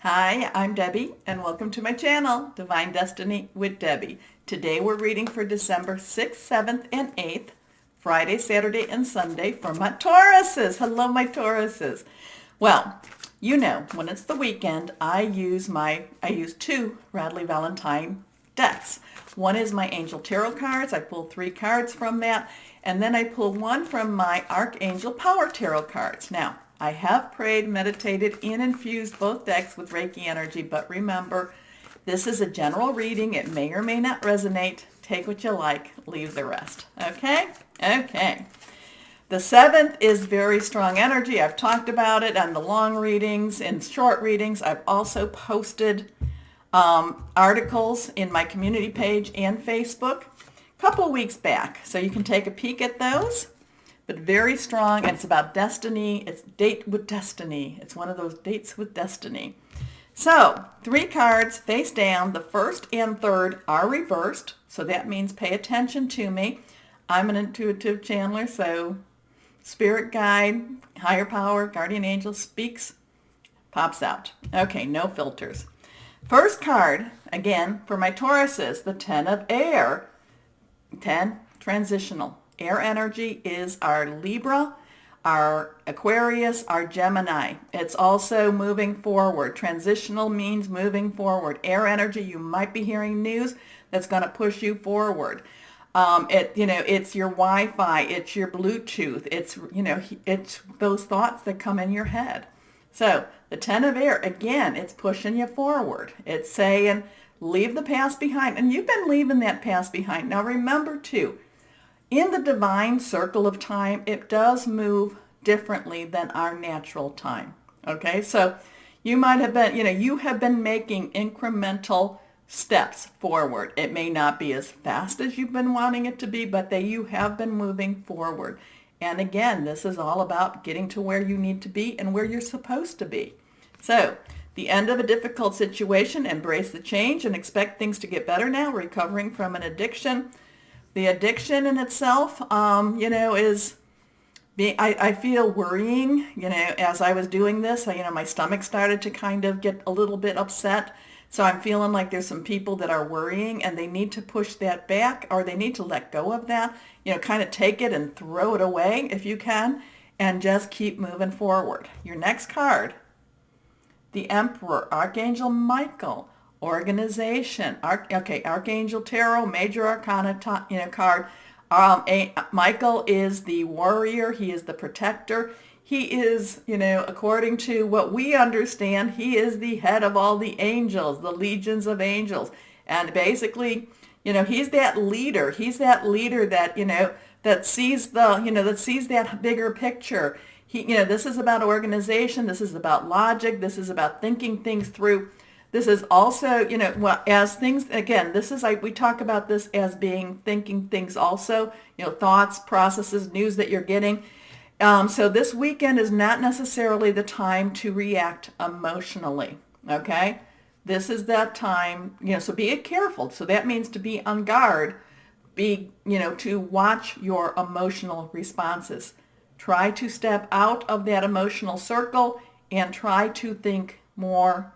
Hi, I'm Debbie, and welcome to my channel, Divine Destiny with Debbie. Today we're reading for December 6th, 7th, and 8th, Friday, Saturday, and Sunday for my Tauruses. Hello, my Tauruses. Well, you know, when it's the weekend, I use two Radley Valentine decks. One is my Angel Tarot cards. I pull 3 cards from that, and then I pull one from my Archangel Power Tarot cards. Now, I have prayed, meditated, and infused both decks with Reiki energy, but remember, this is a general reading. It may or may not resonate. Take what you like, leave the rest. Okay? Okay. The 7th is very strong energy. I've talked about it on the long readings and short readings. I've also posted articles in my community page and Facebook a couple weeks back, so you can take a peek at those. But very strong, and it's about destiny. It's date with destiny. It's one of those dates with destiny. So, 3 cards face down. The first and third are reversed, so that means pay attention to me. I'm an intuitive channeler, so spirit guide, higher power, guardian angel speaks, pops out. Okay, no filters. First card, again, for my Tauruses, the 10 of air. 10, transitional. Air energy is our Libra, our Aquarius, our Gemini. It's also moving forward. Transitional means moving forward. Air energy, you might be hearing news that's going to push you forward. It's your Wi-Fi, it's your Bluetooth, it's those thoughts that come in your head. So the 10 of air, again, it's pushing you forward. It's saying, leave the past behind. And you've been leaving that past behind. Now remember too, in the divine circle of time, it does move differently than our natural time. Okay, so you might have been, you have been making incremental steps forward. It may not be as fast as you've been wanting it to be, but you have been moving forward. And again, this is all about getting to where you need to be and where you're supposed to be. So, the end of a difficult situation, embrace the change and expect things to get better now, recovering from an addiction. The addiction in itself, is being, I feel worrying, as I was doing this, my stomach started to kind of get a little bit upset. So I'm feeling like there's some people that are worrying and they need to push that back, or they need to let go of that, kind of take it and throw it away if you can, and just keep moving forward. Your next card, the Emperor, Archangel Michael. Organization. Archangel Tarot, Major Arcana card. Michael is the warrior. He is the protector. He is, according to what we understand, he is the head of all the angels, the legions of angels. And basically, he's that leader. He's that leader that, that sees that bigger picture. This is about organization. This is about logic. This is about thinking things through. This is also, as things, again, we talk about this as being thinking things also, thoughts, processes, news that you're getting. So this weekend is not necessarily the time to react emotionally, okay? This is that time, so be careful. So that means to be on guard, to watch your emotional responses. Try to step out of that emotional circle and try to think more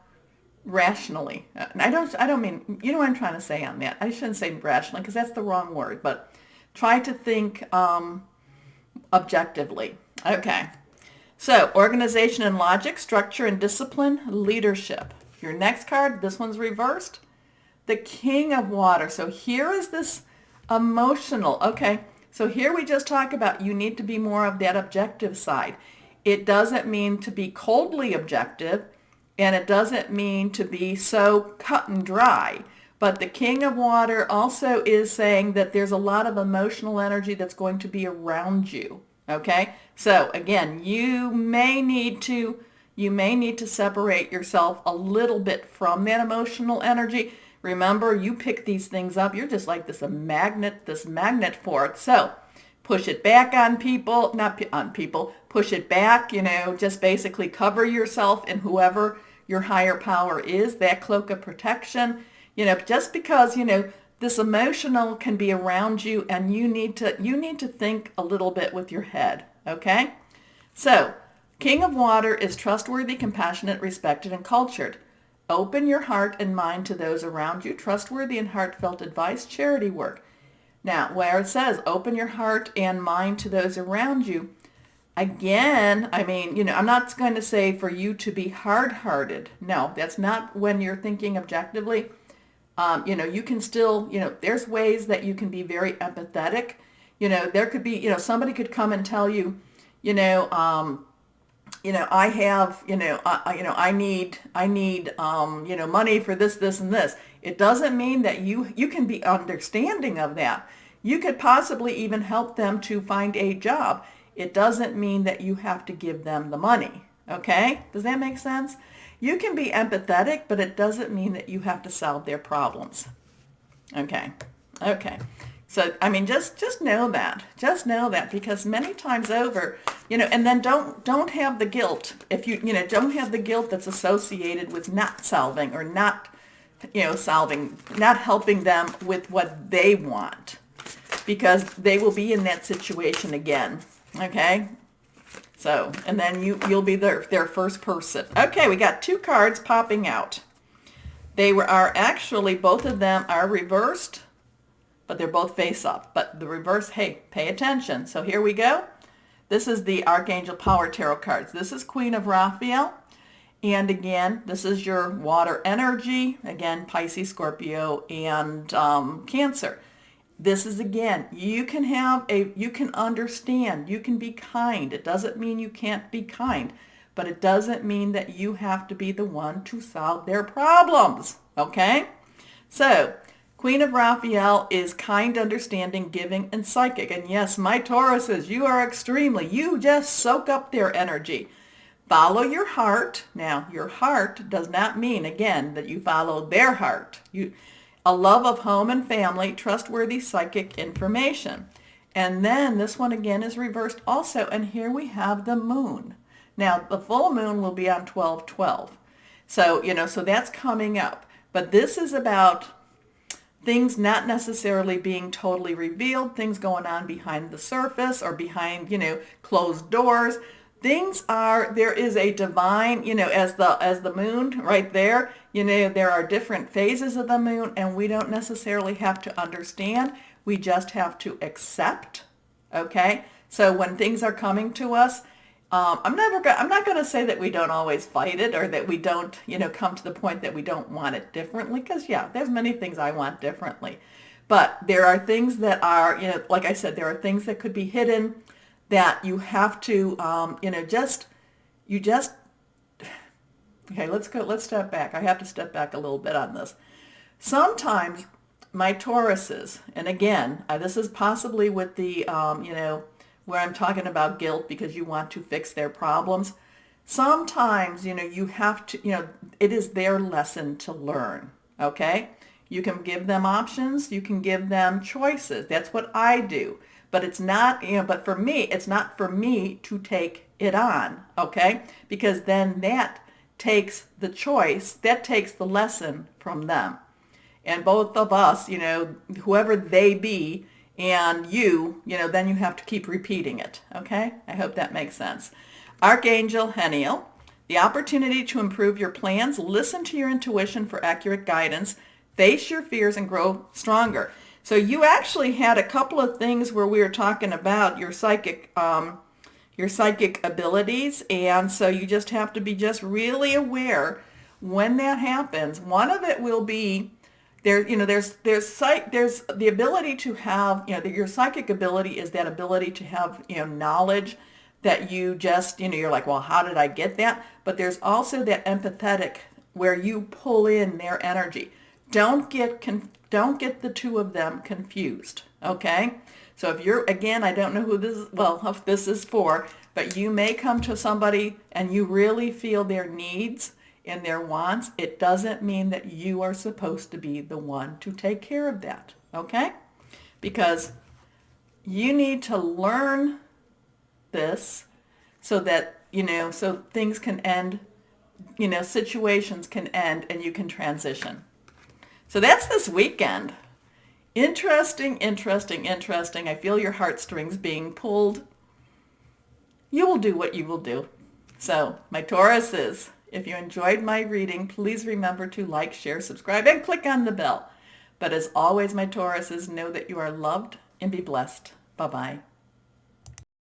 rationally. And I don't mean, you know what I'm trying to say on that. I shouldn't say rationally because that's the wrong word, but try to think objectively. Okay. So, organization and logic, structure and discipline, leadership. Your next card, this one's reversed. The King of Water. So here is this emotional. Okay. So here we just talk about you need to be more of that objective side. It doesn't mean to be coldly objective. And it doesn't mean to be so cut and dry. But the King of Water also is saying that there's a lot of emotional energy that's going to be around you. Okay? So again, you may need to separate yourself a little bit from that emotional energy. Remember, you pick these things up. You're just like this magnet for it. So push it back on people, not on people, push it back, just basically cover yourself in whoever your higher power is, that cloak of protection, just because, this emotional can be around you and you need to think a little bit with your head, okay? So, King of Water is trustworthy, compassionate, respected, and cultured. Open your heart and mind to those around you. Trustworthy and heartfelt advice, charity work. Now, where it says open your heart and mind to those around you, again, I mean, I'm not going to say for you to be hard-hearted. No, that's not when you're thinking objectively. You can still, there's ways that you can be very empathetic. There could be, somebody could come and tell you, I have, I need, money for this, this, and this. It doesn't mean that you can be understanding of that. You could possibly even help them to find a job. It doesn't mean that you have to give them the money. Okay? Does that make sense? You can be empathetic, but it doesn't mean that you have to solve their problems. Okay. Okay. So, I mean, just know that. Just know that, because many times over, and then don't have the guilt. If don't have the guilt that's associated with not solving or not, not helping them with what they want, because they will be in that situation again. Okay? So, and then you'll be their first person. Okay, we got 2 cards popping out. Are actually, both of them are reversed, but they're both face up. But the reverse, hey, pay attention. So here we go. This is the Archangel Power Tarot cards. This is Queen of Raphael. And again, this is your water energy. Again, Pisces, Scorpio, and Cancer. This is, again, you can understand, you can be kind. It doesn't mean you can't be kind, but it doesn't mean that you have to be the one to solve their problems, okay? So, Queen of Raphael is kind, understanding, giving, and psychic. And yes, my Tauruses, you just soak up their energy. Follow your heart. Now, your heart does not mean, again, that you follow their heart. A love of home and family, trustworthy psychic information. And then this one again is reversed also, and here we have the moon. Now, the full moon will be on 12/12. So, so that's coming up. But this is about things not necessarily being totally revealed, things going on behind the surface or behind, closed doors. There is a divine, as the moon right there, there are different phases of the moon, and we don't necessarily have to understand. We just have to accept, okay? So when things are coming to us, I'm not going to say that we don't always fight it, or that we don't, come to the point that we don't want it differently, because yeah, there's many things I want differently. But there are things that are, like I said, there are things that could be hidden, that you have to, okay, let's step back. I have to step back a little bit on this. Sometimes my Tauruses, and again, this is possibly with the, where I'm talking about guilt because you want to fix their problems. Sometimes, you have to, it is their lesson to learn, okay? You can give them options. You can give them choices. That's what I do. But it's not, but for me, it's not for me to take it on, okay? Because then that takes the choice, that takes the lesson from them. And both of us, whoever they be, and then you have to keep repeating it, okay? I hope that makes sense. Archangel Heniel, the opportunity to improve your plans, listen to your intuition for accurate guidance, face your fears, and grow stronger. So you actually had a couple of things where we were talking about your psychic abilities, and so you just have to be just really aware when that happens. One of it will be there's the ability to have, your psychic ability is that ability to have, knowledge that you just, you're like, well, how did I get that? But there's also that empathetic where you pull in their energy. Don't get the two of them confused, okay? So if you're, again, I don't know who this is for, but you may come to somebody and you really feel their needs and their wants. It doesn't mean that you are supposed to be the one to take care of that, okay? Because you need to learn this so that, so things can end, situations can end and you can transition. So that's this weekend. Interesting. I feel your heartstrings being pulled. You will do what you will do. So my Tauruses, If you enjoyed my reading, please remember to like, share, subscribe, and click on the bell. But as always, my Tauruses, know that you are loved and be blessed. Bye-bye.